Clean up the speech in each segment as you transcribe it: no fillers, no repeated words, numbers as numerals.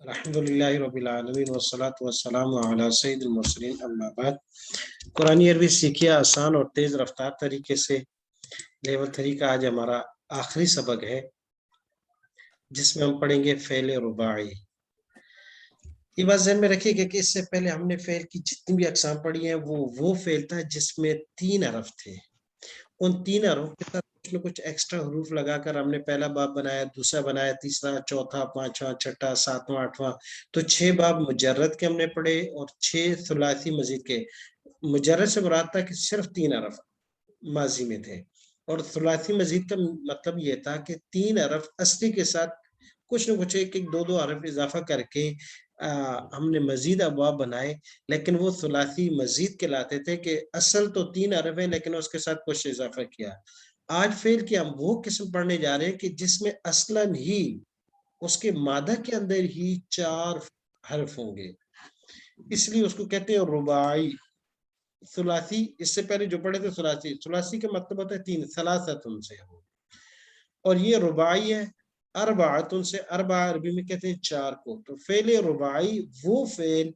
الحمدللہ رب العالمین والصلاة والسلام علی سید المرسلین اما بعد۔ قرآن عربی سیکھیے آسان اور تیز رفتار طریقے سے۔ لیول 3 کا آج ہمارا آخری سبق ہے جس میں ہم پڑھیں گے فعل رباعی۔ یہ بات ذہن میں رکھیے کہ اس سے پہلے ہم نے فعل کی جتنی بھی اقسام پڑھی ہیں وہ فعل تھا جس میں 3 حرف تھے۔ ان 3 حروف کے ساتھ کچھ نہ کچھ ایکسٹرا حروف لگا کر ہم نے پہلا باب بنایا، دوسرا بنایا، تیسرا، چوتھا، پانچواں، چھٹا، ساتواں، آٹھواں۔ تو 6 باب مجرد کے ہم نے پڑھے اور 6 ثلاثی مزید کے۔ مجرد سے مراد تھا کہ صرف 3 حرف ماضی میں تھے، اور ثلاثی مزید کا مطلب یہ تھا کہ 3 حرف اصلی کے ساتھ کچھ نہ کچھ ایک دو حرف اضافہ کر کے ہم نے مزید ابواب بنائے، لیکن وہ ثلاثی مزید کے لاتے تھے کہ اصل تو 3 حرف ہے لیکن اس کے ساتھ کچھ اضافہ کیا۔ آج فعل کی ہم وہ قسم پڑھنے جا رہے ہیں کہ جس میں اصلاً ہی اس کے مادہ کے اندر ہی 4 حرف ہوں گے، اس لیے اس کو کہتے ہیں رباعی۔ ثلاثی اس سے پہلے جو پڑھے تھے ثلاثی کا مطلب ہوتا ہے 3، ثلاثتن سے ہو، اور یہ رباعی ہے اربعتن سے۔ اربع عربی میں کہتے ہیں 4 کو۔ تو فعل رباعی وہ فعل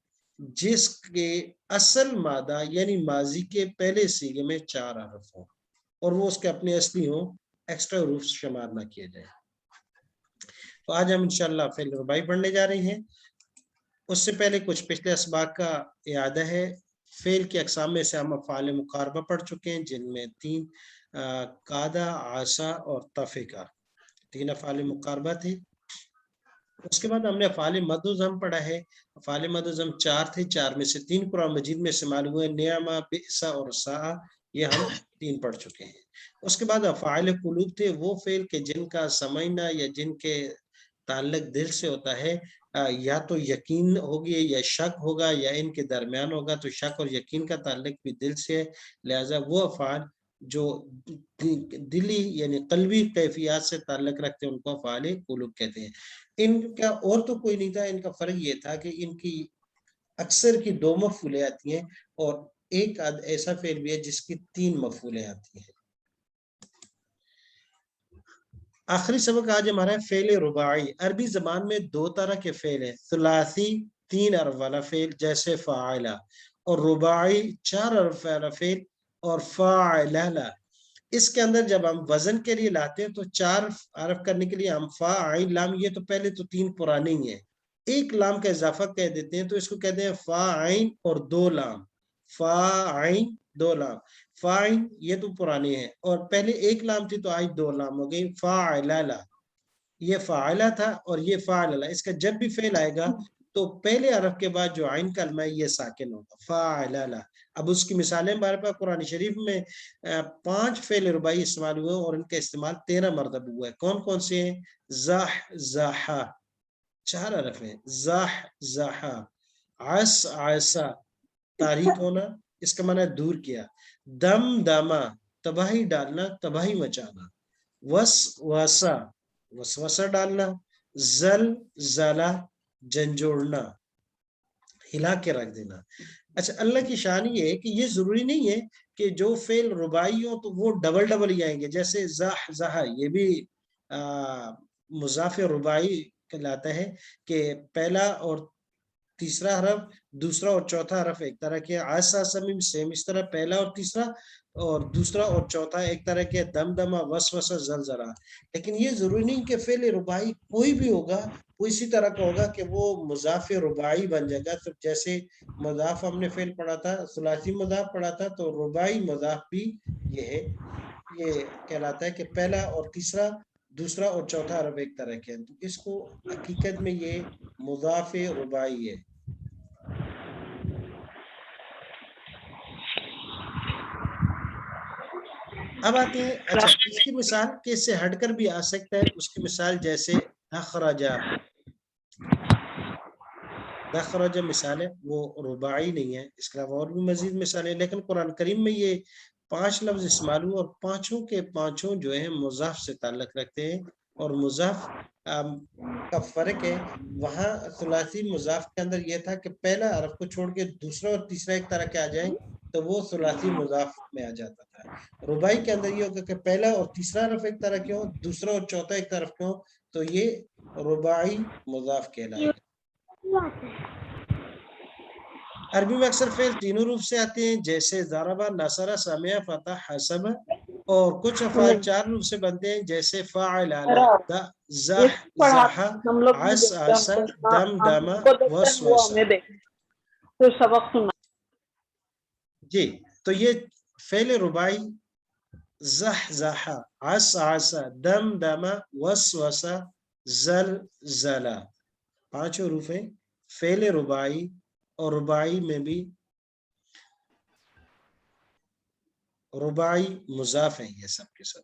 جس کے اصل مادہ یعنی ماضی کے پہلے صیغے میں 4 حرف ہوں اور وہ اس کے اپنے اصلی ہوں، ایکسٹرا حروف شمار نہ کیے جائیں۔ تو آج ہم انشاءاللہ فعل رباعی پڑھنے جا رہے ہیں۔ اس سے پہلے کچھ پچھلے اسباق کا اعادہ ہے۔ فعل کی اقسام میں سے ہم افعال مقاربہ پڑھ چکے ہیں، جن میں 3 قادہ، عصا اور طفقہ 3 افعال مقاربہ تھے۔ اس کے بعد ہم نے افعال مد و ضم پڑھا ہے۔ افعال مد و ضم 4 تھے، 4 میں سے 3 قرآن مجید میں استعمال ہوئے، نعمہ، بئسا اور ساء، یہ ہم 3 پڑھ چکے ہیں۔ اس کے بعد افعال قلوب تھے، وہ فعل کے جن کا سمجھنا یا جن کے تعلق دل سے ہوتا ہے، یا تو یقین ہوگی یا شک ہوگا یا ان کے درمیان ہوگا، تو شک اور یقین کا تعلق بھی دل سے ہے، لہذا وہ افعال جو دلی یعنی قلبی کیفیات سے تعلق رکھتے ہیں ان کو افعال قلوب کہتے ہیں۔ ان کا اور تو کوئی نہیں تھا، ان کا فرق یہ تھا کہ ان کی اکثر کی 2 مفعولیں آتی ہیں اور ایک ایسا فعل بھی ہے جس کی 3 مفعولیں آتی ہیں۔ آخری سبق آج ہمارا ہے فعل رباعی۔ عربی زبان میں 2 طرح کے فعل ہیں، ثلاثی 3 حرف والا فعل جیسے فاعل، اور رباعی 4 حرف والا فعل اور فاعلہ۔ اس کے اندر جب ہم وزن کے لیے لاتے ہیں تو 4 حرف کرنے کے لیے ہم فا عین لام، یہ تو پہلے تو 3 پرانے ہی ہیں، ایک لام کا اضافہ کہہ دیتے ہیں تو اس کو کہتے ہیں فا عین اور 2 لام، فا عین 2 لام۔ فا عین یہ تو پرانے ہیں اور پہلے ایک لام تھی تو آج 2 لام ہو گئی، فاعلہ، یہ فاعلہ تھا اور یہ فاعلہ۔ اس کا جب بھی فعل آئے گا تو پہلے حرف کے بعد جو عین کلمہ ہے یہ ساکن ہوگا، فاعلہ۔ اب اس کی مثالیں ہمارے پاس قرآن شریف میں 5 فعل رباعی استعمال ہوئے اور ان کا استعمال 13 مرتبہ ہوا ہے۔ کون کون سے ہیں؟ زاح زاحا 4 حرف ہیں، زاح زاحا، عس عسا تاریک ہونا، اس کا معنی دور کیا، دم دما تباہی ڈالنا، تباہی مچانا، وس وسا وسوسہ ڈالنا، زل زلا جھنجھوڑنا، ہلا کے رکھ دینا۔ اچھا، اللہ کی شان یہ ہے کہ یہ ضروری نہیں ہے کہ جو فعل رباعی ہو تو وہ ڈبل ہی آئیں گے، جیسے زاح زہا یہ بھی مضاف رباعی کہلاتا ہے کہ پہلا اور تیسرا حرف، دوسرا اور چوتھا حرف ایک طرح کے، آسا سمیم سیم اس طرح پہلا اور تیسرا اور دوسرا اور چوتھا ایک طرح کے، دم دما وسوسہ زلزلہ۔ لیکن یہ ضروری نہیں کہ فعل رباعی کوئی بھی ہوگا وہ اسی طرح کا ہوگا کہ وہ مضاف رباعی بن جائے گا۔ تو جیسے مضاف ہم نے فعل پڑھا تھا، ثلاثی مضاف پڑھا تھا، تو رباعی مضاف بھی یہ ہے، یہ کہلاتا ہے کہ پہلا اور تیسرا، دوسرا اور چوتھا حرف ایک طرح کے ہیں، تو اس کو حقیقت میں یہ مضاف رباعی ہے۔ اب آتے ہیں، اچھا اس کی مثال کہ اس سے ہٹ کر بھی آ سکتا ہے، اس کی مثال جیسے اخرجا، اخرجا مثال ہے وہ رباعی نہیں ہے، اس کے علاوہ اور بھی مزید مثالیں، لیکن قرآن کریم میں یہ 5 لفظ استعمال ہوئے اور پانچوں کے پانچوں جو ہیں مضاف سے تعلق رکھتے ہیں، اور مضاف کا فرق ہے، وہاں ثلاثی مضاف کے اندر یہ تھا کہ پہلا حرف کو چھوڑ کے دوسرا اور تیسرا ایک طرح کے آ جائیں تو وہ ثلاثی مضاف میں آ جاتا تھا۔ رباعی کے اندر یہ ہوگا کہ پہلا اور تیسرا حرف ایک طرح کے ہوں، دوسرا اور چوتھا ایک طرف کے ہوں، تو یہ رباعی مضاف کہلائے گا۔ عربی میں اکثر فعل تینوں روپ سے آتے ہیں جیسے ضربہ، نصرہ، سمع، فتح، حسب، اور کچھ افعال 4 روپ سے بنتے ہیں جیسے فعل، زح، زح، عس، عس، دم، دم، وسوس۔ تو سبق سنا جی تو یہ فعل رباعی زح، زح، عس، عس، دم، دم، وسوس، زلزلہ 5 حروف ہیں فعل رباعی، اور رباعی میں بھی رباعی مضاف ہیں یہ سب کے سب۔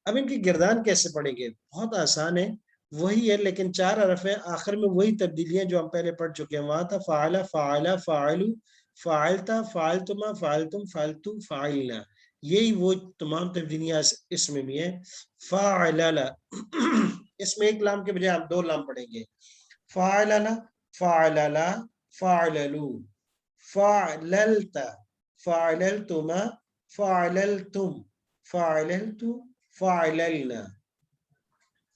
اب ان کی گردان کیسے پڑھیں گے؟ بہت آسان ہے، وہی ہے لیکن 4 حرف ہیں، آخر میں وہی تبدیلیاں جو ہم پہلے پڑھ چکے ہیں۔ وہاں تھا فعل، فعل، فاعلو، فعلتا، فعلتما، فعلتم، فعلتو، فعلنا، یہی وہ تمام تبدیلیاں اس میں بھی ہیں۔ فعلل، اس میں ایک لام کے بجائے آپ 2 لام پڑھیں گے۔ فعلل، فعلل، فعللو، فعللت، فعللتما، فعللتم، فعللتو، فعللنا،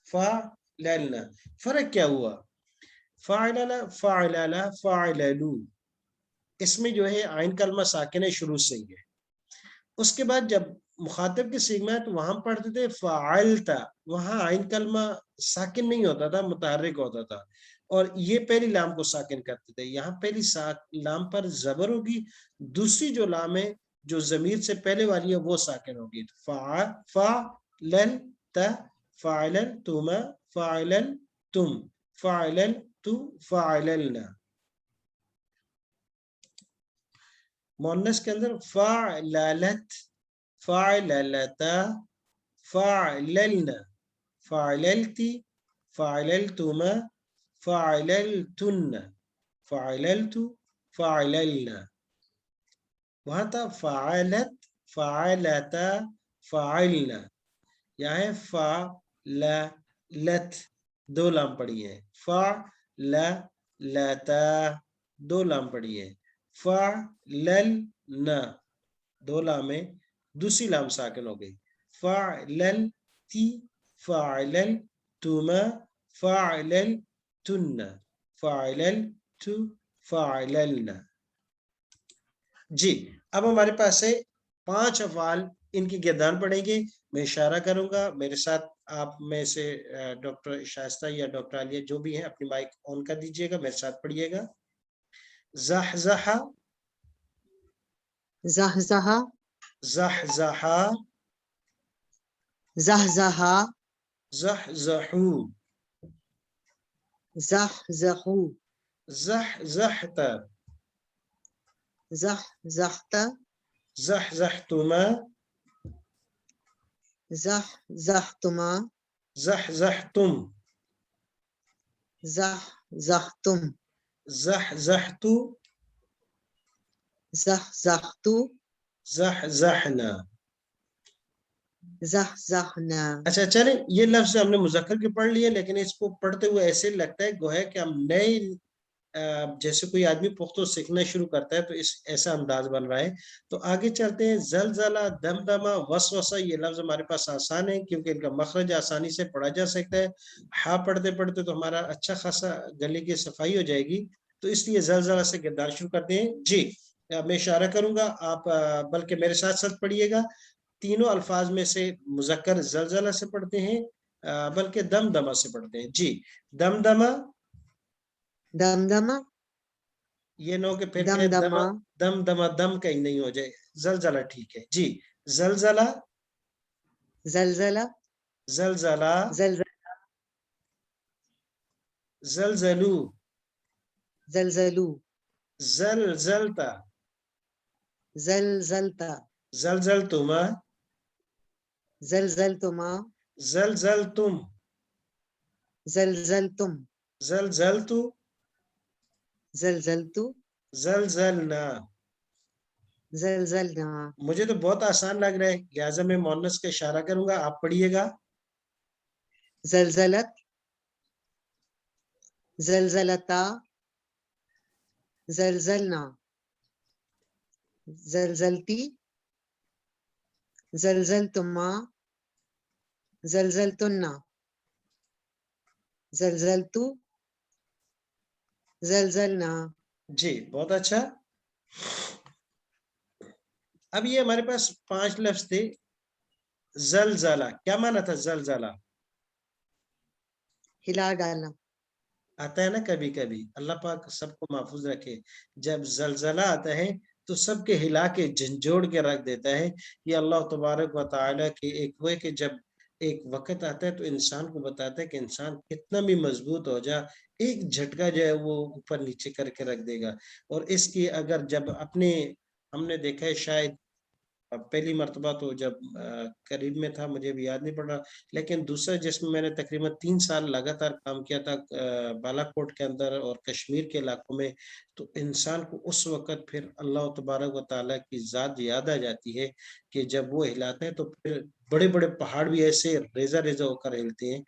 فعللنا۔ فرق کیا ہوا؟ فعلل، فعلل، فعللو، اس میں جو ہے عین کلمہ ساکن ہے شروع سے ہی ہے، اس کے بعد جب مخاطب کے سیغہ ہے تو وہاں پڑھتے تھے فعلتا، وہاں عین کلمہ ساکن نہیں ہوتا تھا، متحرک ہوتا تھا، اور یہ پہلی لام کو ساکن کرتے تھے۔ یہاں پہلی لام پر زبر ہوگی، دوسری جو لام ہے جو ضمیر سے پہلے والی ہے وہ ساکن ہوگی۔ فعللت، فعللتما، فعللتم، فعللتو، فعللنا۔ مؤنث کے اندر فعللت، فعللتا، فعللنا، فعللتی، فعللتما، فعللتن، فعللتو، فعللنا۔ وہاں تھا فعلت، فعلتا، فعلنا، یہاں ہے فعللت، 2 لام پڑی ہے، فعللتا، 2 لام پڑی ہے، فعللنا، 2 لام ہے، دوسری لام ساکن ہو گئی، فعللتی، فعللتما، فعللتن، فعللتو، فعللنا۔ جی اب ہمارے پاس ہے 5 افعال، ان کی گردان پڑھیں گے، میں اشارہ کروں گا، میرے ساتھ آپ میں سے ڈاکٹر شائستہ یا ڈاکٹر عالیہ جو بھی ہیں اپنی مائک آن کر دیجئے گا، میرے ساتھ پڑھیے گا۔ زحزح، زحزح، زحزح، زحزح، زحزحو، زحزحو، زحزحت، زحزحت، زحزحتما، زحزحتما، زحزحتم، زحزحتم، زحزحتو، زحزحتو، زحزحنا۔ زحزحنا۔ اچھا چلیں، یہ لفظ ہم نے مذکر کے پڑھ لیے، لیکن اس کو پڑھتے ہوئے ایسے لگتا ہے گویا کہ ہم نئے جیسے کوئی آدمی پختو سیکھنا شروع کرتا ہے تو ایسا انداز بن رہا ہے۔ تو آگے چلتے ہیں۔ زلزلہ، دمدمہ، وسوسہ، یہ لفظ ہمارے پاس آسان ہے کیونکہ ان کا مخرج آسانی سے پڑھا جا سکتا ہے، ہاں پڑھتے پڑھتے تو ہمارا اچھا خاصا گلے کی صفائی ہو جائے گی، تو اس لیے زلزلہ سے گردان شروع کرتے ہیں۔ جی میں اشارہ کروں گا، آپ بلکہ میرے ساتھ ساتھ پڑھیے گا۔ تینوں الفاظ میں سے مذکر زلزلہ سے پڑھتے ہیں، بلکہ دمدمہ سے پڑھتے ہیں۔ جی دمدمہ، دمدمہ، یہ نو کے پھر دمدمہ، دمدمہ، دم کہیں نہیں ہو جائے، زلزلہ ٹھیک ہے۔ جی زلزلہ، زلزلہ، زلزلہ، زلزلہ، زلزلو، زلزلو، زلزلتا، زلزلتا، زلزلتما، زلزلتما، زلزلتم، زلزلتم، زلزلتو، زلزلتو، زلزلنا۔ زلزلنا۔ مجھے تو بہت آسان لگ رہا ہے، لہٰذا میں مؤنث کا اشارہ کروں گا، آپ پڑھیے گا۔ زلزلت، زلزلتا، زلزلنا، زلزلتی، زلزلتما، زلزلتن، زلزلتو زلزلنا. جی بہت اچھا. اب یہ ہمارے پاس 5 لفظ تھے. زلزلہ کیا معنی تھا؟ زلزلہ ہلا ڈالنا. آتا ہے نا کبھی کبھی. اللہ پاک سب کو محفوظ رکھے. جب زلزلہ آتا ہے تو سب کے ہلا کے جھنجھوڑ کے رکھ دیتا ہے. یہ اللہ تبارک و تعالیٰ کے ایک وہ ہے کہ جب ایک وقت آتا ہے تو انسان کو بتاتا ہے کہ انسان کتنا بھی مضبوط ہو جا، ایک جھٹکا جو ہے وہ اوپر نیچے کر کے رکھ دے گا. اور اس کی اگر جب اپنے ہم نے دیکھا ہے شاید پہلی مرتبہ تو جب قریب میں تھا، مجھے بھی یاد نہیں پڑ رہا، لیکن دوسرا جس میں میں نے تقریباً 3 سال لگاتار کام کیا تھا بالا کوٹ کے اندر اور کشمیر کے علاقوں میں، تو انسان کو اس وقت پھر اللہ تبارک و تعالیٰ کی ذات یاد آ جاتی ہے کہ جب وہ ہلاتے ہیں تو پھر بڑے بڑے پہاڑ بھی ایسے ریزہ ریزہ ہو کر ہلتے ہیں.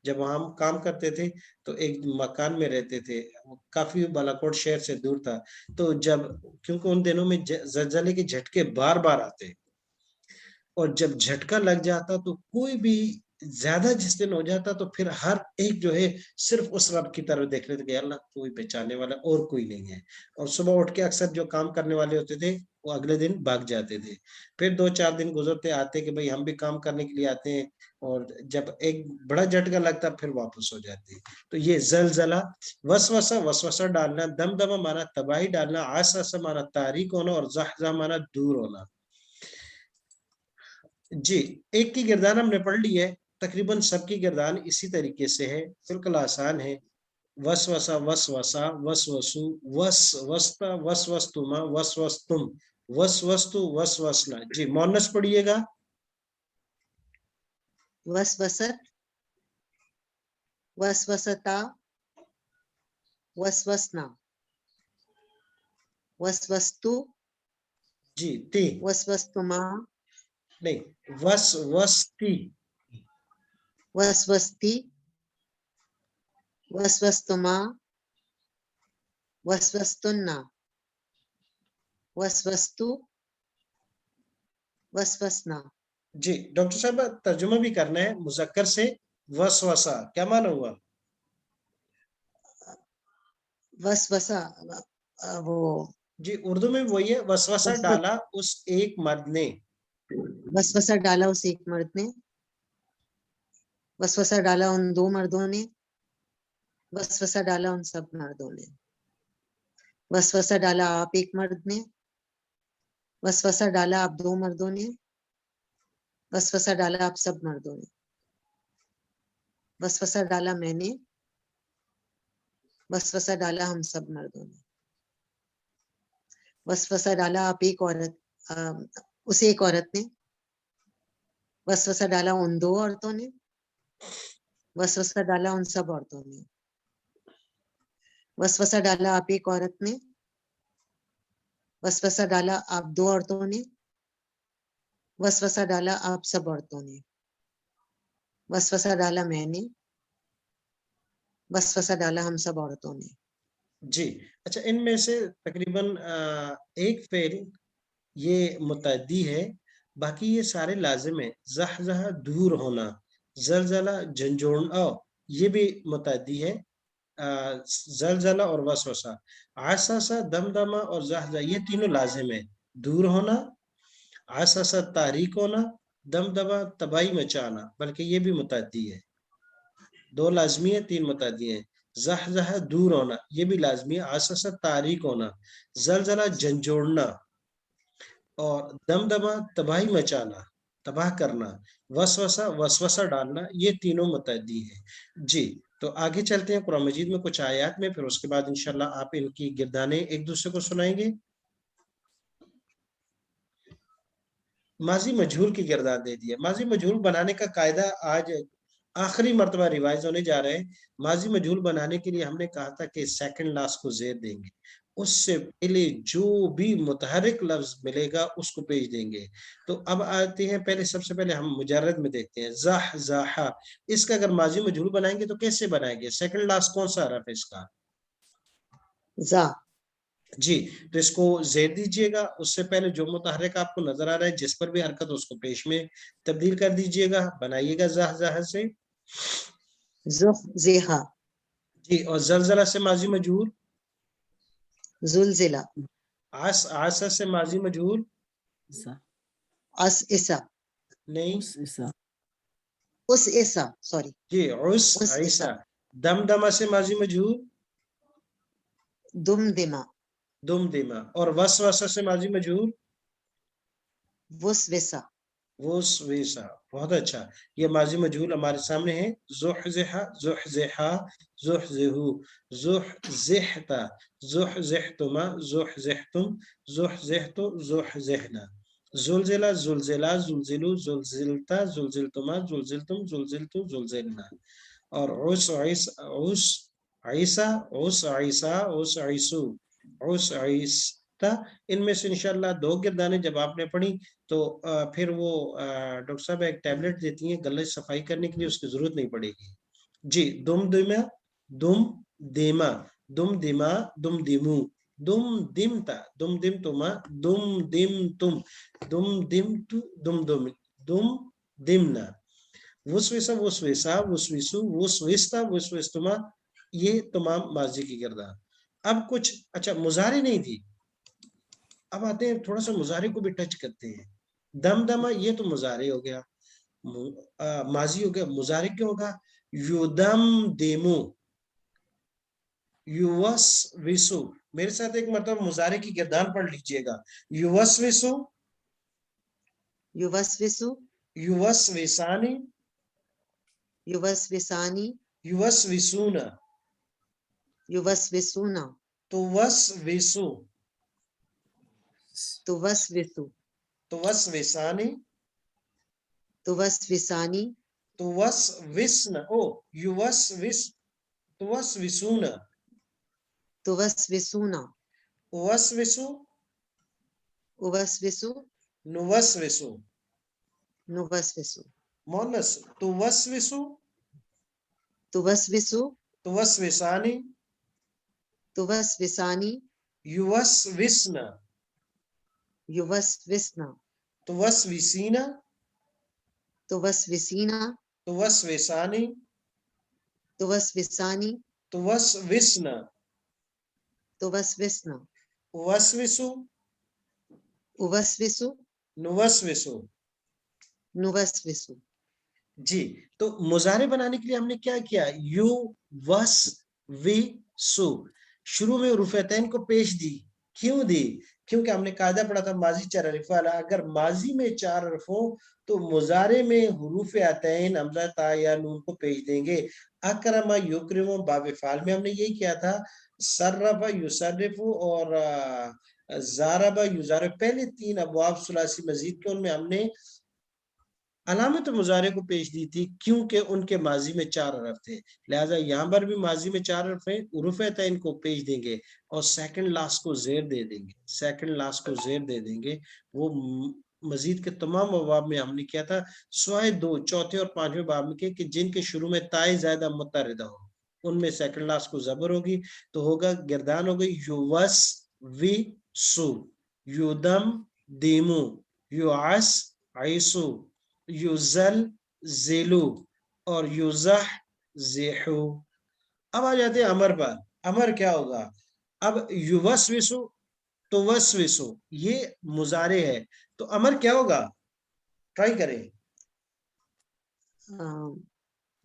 جب ہم کام کرتے تھے تو ایک مکان میں رہتے تھے، کافی بالاکوٹ شہر سے دور تھا. تو جب کیونکہ ان دنوں میں زلزلے کے جھٹکے بار بار آتے، اور جب جھٹکا لگ جاتا تو کوئی بھی زیادہ جس دن ہو جاتا تو پھر ہر ایک جو ہے صرف اس رب کی طرف دیکھ رہے تھے کہ اللہ کوئی بچانے والا اور کوئی نہیں ہے. اور صبح اٹھ کے اکثر جو کام کرنے والے ہوتے تھے وہ اگلے دن بھاگ جاتے تھے. پھر 2-4 دن گزرتے آتے کہ بھئی ہم بھی کام کرنے کے لیے آتے ہیں، اور جب ایک بڑا جھٹکا لگتا پھر واپس ہو جاتے. تو یہ زلزلہ. وسوسہ وسوسہ ڈالنا. دمدمہ مانا تباہی ڈالنا. عاصفہ مانا تاریک ہونا. اور زحزح مانا دور ہونا. جی ایک کی گردان ہم نے پڑھ لی ہے. تقریباً سب کی گردان اسی طریقے سے ہے، بالکل آسان ہے. وسوسہ وسوسہ وسوسو وسوستا وسوستما وسوستم وسوستو وسوسنا. جی مونس پڑھیے گا. وسوست وسوستا وسوسنا. وسوستو جی تی وسوستما نہیں، وسوستی. وسوستی وسوستما وسوستنا. وسوستو وسوسنا. جی ڈاکٹر صاحب ترجمہ بھی کرنا ہے مذکر سے. وسوسہ کیا معنی ہوا؟ وسوسہ وہ جی اردو میں وہی ہے، وسوسہ ڈالا اس ایک مرد نے. وسوسہ ڈالا اس ایک مرد نے. وسوسہ ڈالا ان 2 مردوں نے. وسوسہ ڈالا ان سب مردوں نے. وسوسہ ڈالا آپ ایک مرد نے. وسوسہ ڈالا آپ 2 مردوں نے. وسوسہ ڈالا آپ سب مردوں نے. وسوسہ ڈالا میں نے. وسوسہ ڈالا ہم سب مردوں نے. وسوسہ ڈالا آپ ایک عورت اس ایک عورت نے. وسوسہ ڈالا ان 2 عورتوں نے. وسوسہ ڈالا ان سب عورتوں نے. وسوسہ ڈالا آپ ایک عورت نے. وسوسہ ڈالا آپ 2 عورتوں نے. وسوسہ ڈالا آپ سب عورتوں نے. وسوسہ ڈالا میں نے. وسوسہ ڈالا ہم سب عورتوں نے. جی اچھا، ان میں سے تقریباً ایک فعل یہ متعدی ہے، باقی یہ سارے لازم ہیں. زحزح دور ہونا. زلزلہ جھنجھوڑنا یہ بھی متعدی ہے. زلزلہ اور وسوسہ. عاصفہ دمدمہ اور زحزح یہ تینوں لازم ہیں. دور ہونا، عاصفہ تاریک ہونا، دمدمہ تباہی مچانا، بلکہ یہ بھی متعدی ہے. 2 لازمی ہے، 3 متعدی ہیں. زحزح دور ہونا یہ بھی لازمی ہے. عاصفہ تاریک ہونا. زلزلہ جھنجھوڑنا. اور دمدمہ تباہی مچانا، تباہ کرنا. وسوسہ وسوسہ ڈالنا یہ تینوں متعدی ہیں. جی تو آگے چلتے ہیں قرآن مجید میں کچھ آیات میں، پھر اس کے بعد انشاءاللہ آپ ان کی گردانیں ایک دوسرے کو سنائیں گے. ماضی مجہول کی گردان دے دیا. ماضی مجہول بنانے کا قاعدہ آج آخری مرتبہ ریوائز ہونے جا رہے ہیں. ماضی مجہول بنانے کے لیے ہم نے کہا تھا کہ سیکنڈ لاس کو زیر دیں گے، اس سے پہلے جو بھی متحرک لفظ ملے گا اس کو پیش دیں گے. تو اب آتے ہیں پہلے، سب سے پہلے ہم مجرد میں دیکھتے ہیں. زحزح اس کا اگر ماضی مجہول بنائیں گے تو کیسے بنائیں گے؟ سیکنڈ لاس کون سا حرف ہے اس کا؟ زا. جی تو اس کو زیر دیجئے گا. اس سے پہلے جو متحرک آپ کو نظر آ رہا ہے جس پر بھی حرکت اس کو پیش میں تبدیل کر دیجئے گا. بنائیے گا زحزح سے. زحزحا جی اور زلزلہ سے ماضی مجہول، زلزلہ عسا سے ماضی مجہول اسئسا نہیں اسئسا سوری جی عس عیسا، دمدمہ سے ماضی مجہول دمدمہ دمدمہ، اور وسوسہ سے ماضی مجہول وسوسہ وسوسہ۔ بہت اچھا، یہ ماضی مجہول ہمارے سامنے ہے۔ زحزحا زحزحا زحزحو زحزحتا زحزحتما زحزحتم زحزحتو زحزحنا، زلزلہ زلزلہ زلزلو زلزلتا زلزلتما زلزلتم زلزلتو زلزلنا، اور عس عیس عس عیسا عس عیسا عس عیسو عس عیستا۔ ان میں سے انشاءاللہ 2 گردانیں جب آپ نے پڑھی تو پھر وہ ڈاکٹر صاحب ایک ٹیبلٹ دیتی ہیں گلے صفائی کرنے کے لیے، اس کی ضرورت نہیں پڑے گی۔ جی دم دمہ دم دیما دم دیما دم دیمو دم دمتا دم دمتما دم دمتم دم دمتو دم دم دم دمنا، وسوسہ وسوسہ وسوسو وسوستا وسوستما، یہ تمام ماضی کی گردان۔ اب کچھ اچھا مضارع نہیں تھی، اب آتے ہیں تھوڑا سا مضارع کو بھی ٹچ کرتے ہیں۔ دمدمہ یہ تو مضارع ہو گیا، ماضی ہو گیا، مضارع کیا ہوگا؟ یودم دیمو یوسوسو، میرے ساتھ ایک مرتبہ مضارع کی گردان پڑھ لیجئے گا، یوسوسو یوسوسو یوسوسانی یوسوسانی یوسوسونا یوسوسونا توسوسو توسوسو توسوسانی توسوسانی توسوسنا او یوسوس توسوسونا توسوسونا اوسوسو اوسوسو نوسوسو نوسوسو مونس توسوسو توسوسو توسوسانی توسوسانی یوسوسنا یوسوسنا توسوسینا توسوسینا توسوسانی توسوسانی توسوسنا توسوسنا اوسوسو اوسوسو نوسوسو۔ نوسوسو جی تو مضارع بنانے کے لیے ہم نے کیا کیا؟ یو وس وی سو، شروع میں حروف عطین کو پیش دی، کیوں دی؟ کیونکہ ہم نے قاعدہ پڑھا تھا ماضی 4 حرف والا، اگر ماضی میں 4 حرف ہوں تو مضارع میں حروف عطین حمزہ تا یا نون کو پیش دیں گے۔ اکرم یکرم باب فعال میں ہم نے یہی کیا تھا، صرف یصرف اور ضارب یضارب، پہلے 3 ابواب ثلاثی مزید کے ان میں ہم نے علامت مضارع کو پیش دی تھی کیونکہ ان کے ماضی میں 4 حرف تھے، لہٰذا یہاں پر بھی ماضی میں 4 حرف ہیں، حروف عطین کو پیش دیں گے اور سیکنڈ لاسٹ کو زیر دے دیں گے، سیکنڈ لاسٹ کو زیر دے دیں گے۔ وہ مزید کے تمام ابواب میں ہم نے کیا تھا، سوائے 2 چوتھے اور 5ویں باب میں کہ جن کے شروع میں تائے زائدہ متحرکہ ہو، ان میں سیکنڈ لاسٹ کو زبر ہوگی، تو ہوگا گردان ہو گئی یوس وی سو یودم دیمو یوعس عیسو یوزل زیلو اور یوزح زیحو۔ اب آ جاتے ہیں امر پر، امر کیا ہوگا؟ اب یوسوسو توسوسو یہ مضارع ہے، تو امر کیا ہوگا؟ ٹرائی کریں۔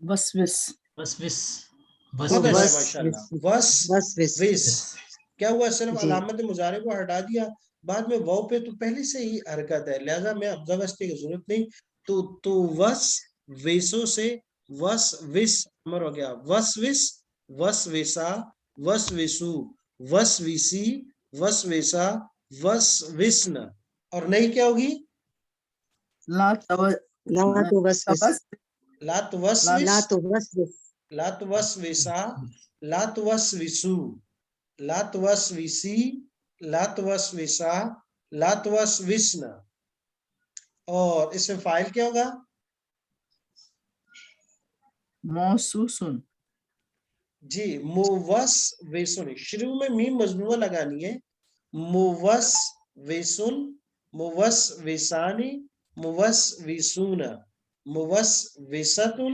وسوس وسوس بہت اچھا وسوس ماشاءاللہ، وس وس کیا ہوا؟ صرف جی علامت مضارع کو ہٹا دیا، بعد میں واو پہ تو پہلے سے ہی حرکت ہے، لہذا میں ابزا وسطی کی ضرورت نہیں، تو وس ویسو سے وس وس امر ہو گیا، وس وس وس ویسا وس ویسو وس ویسی وس ویسا وس وسن، اور نہیں کیا ہوگی؟ لا توسوس لا توسوس لا توسوس لا توسوسا لا توسوسو لا توسوسی لا توسوسا لا توسوسن، اور اس میں فاعل کیا ہوگا؟ موسوسن جی موس ویسن، شروع میں میم مضمومہ لگانی ہے، موس ویسن موس ویسانی موس ویسون موس ویستن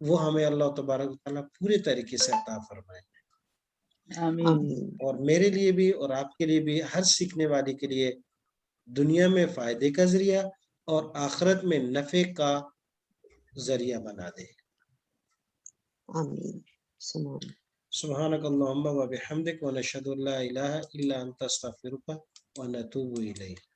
وہ ہمیں اللہ تبارک و تعالیٰ پورے طریقے سے عطا فرمائے. آمین. آمین. اور میرے لیے بھی اور آپ کے لیے بھی ہر سیکھنے والے کے لیے دنیا میں فائدے کا ذریعہ اور آخرت میں نفع کا ذریعہ بنا دے. آمین. سبحان سبحانک اللہم و بحمدک و نشہد ان لا الہ الا انت استغفرک و نتوب الیک.